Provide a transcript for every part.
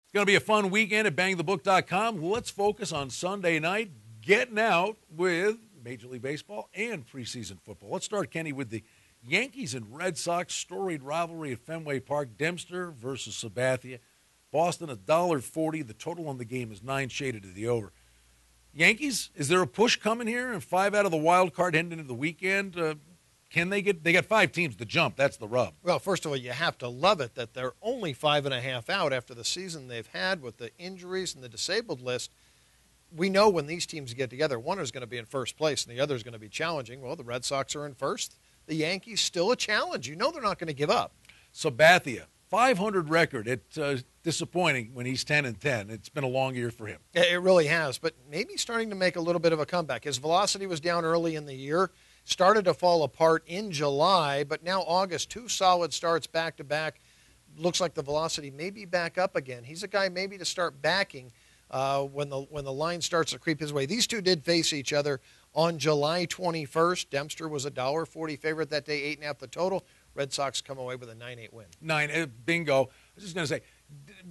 It's going to be a fun weekend at bangthebook.com. Let's focus on Sunday night, getting out with Major League Baseball and preseason football. Let's start, Kenny, with the Yankees and Red Sox storied rivalry at Fenway Park. Dempster versus Sabathia. Boston, $1.40. The total on the game is 9, shaded to the over. Yankees, is there a push coming here? And 5 out of the wild card heading into the weekend. Can they get? They got 5 teams to jump. That's the rub. Well, first of all, you have to love it that they're only 5.5 out after the season they've had with the injuries and the disabled list. We know when these teams get together, one is going to be in first place and the other is going to be challenging. Well, the Red Sox are in first. The Yankees still a challenge. You know they're not going to give up. Sabathia, 500 record. It's disappointing when he's 10-10. It's been a long year for him. It really has, but maybe starting to make a little bit of a comeback. His velocity was down early in the year. Started to fall apart in July, but now August, 2 solid starts back-to-back. Looks like the velocity may be back up again. He's a guy maybe to start backing when the line starts to creep his way. These two did face each other on July 21st. Dempster was a $1.40 favorite that day, 8.5 the total. Red Sox come away with a 9-8 win. 9, bingo. I was just going to say,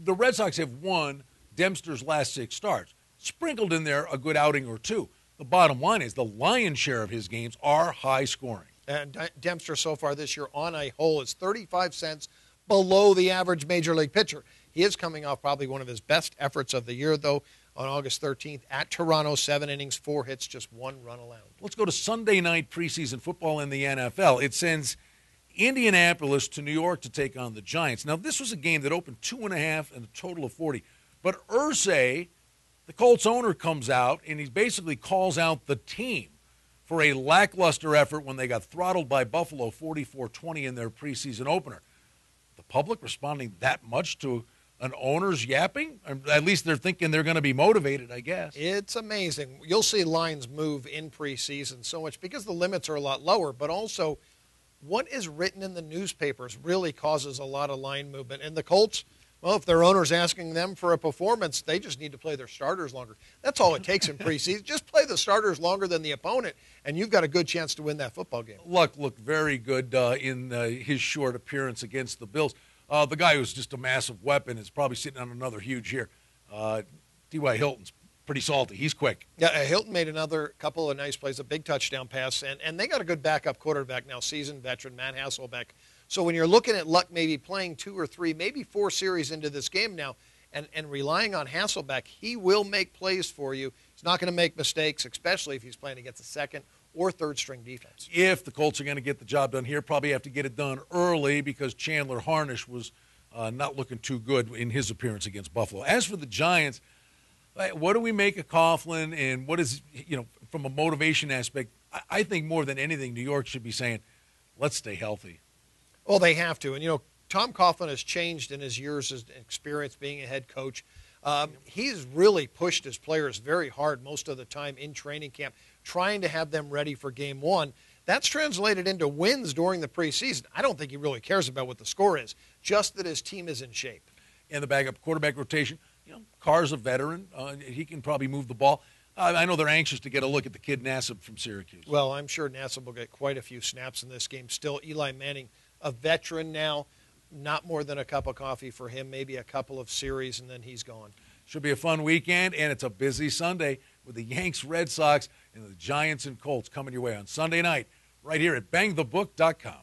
the Red Sox have won Dempster's last 6 starts. Sprinkled in there a good outing or two. The bottom line is the lion's share of his games are high scoring. And Dempster so far this year on a whole is 35 cents below the average Major League pitcher. He is coming off probably one of his best efforts of the year, though, on August 13th at Toronto, 7 innings, 4 hits, just 1 run allowed. Let's go to Sunday night preseason football in the NFL. It sends Indianapolis to New York to take on the Giants. Now, this was a game that opened 2.5 and a total of 40. But Irsay, the Colts owner, comes out and he basically calls out the team for a lackluster effort when they got throttled by Buffalo 44-20 in their preseason opener. The public responding that much to an owner's yapping? At least they're thinking they're going to be motivated, I guess. It's amazing. You'll see lines move in preseason so much because the limits are a lot lower, but also what is written in the newspapers really causes a lot of line movement. And the Colts, well, if their owner's asking them for a performance, they just need to play their starters longer. That's all it takes in preseason. Just play the starters longer than the opponent, and you've got a good chance to win that football game. Luck looked very good in his short appearance against the Bills. The guy who's just a massive weapon is probably sitting on another huge year. T.Y. Hilton's pretty salty. He's quick. Yeah, Hilton made another couple of nice plays, a big touchdown pass, and they got a good backup quarterback now, seasoned veteran Matt Hasselbeck. So when you're looking at Luck maybe playing 2 or 3, maybe 4 series into this game now and relying on Hasselbeck, he will make plays for you. He's not going to make mistakes, especially if he's playing against a second or third string defense. If the Colts are going to get the job done here, probably have to get it done early because Chandler Harnish was not looking too good in his appearance against Buffalo. As for the Giants, what do we make of Coughlin, and what is, from a motivation aspect, I think more than anything, New York should be saying, let's stay healthy. Well, they have to. And, Tom Coughlin has changed in his years as experience being a head coach. He's really pushed his players very hard most of the time in training camp, trying to have them ready for game 1. That's translated into wins during the preseason. I don't think he really cares about what the score is, just that his team is in shape. And the backup quarterback rotation, Carr's a veteran. He can probably move the ball. I know they're anxious to get a look at the kid Nassib from Syracuse. Well, I'm sure Nassib will get quite a few snaps in this game. Still, Eli Manning, a veteran now, not more than a cup of coffee for him, maybe a couple of series, and then he's gone. Should be a fun weekend, and it's a busy Sunday with the Yanks, Red Sox, and the Giants and Colts coming your way on Sunday night right here at bangthebook.com.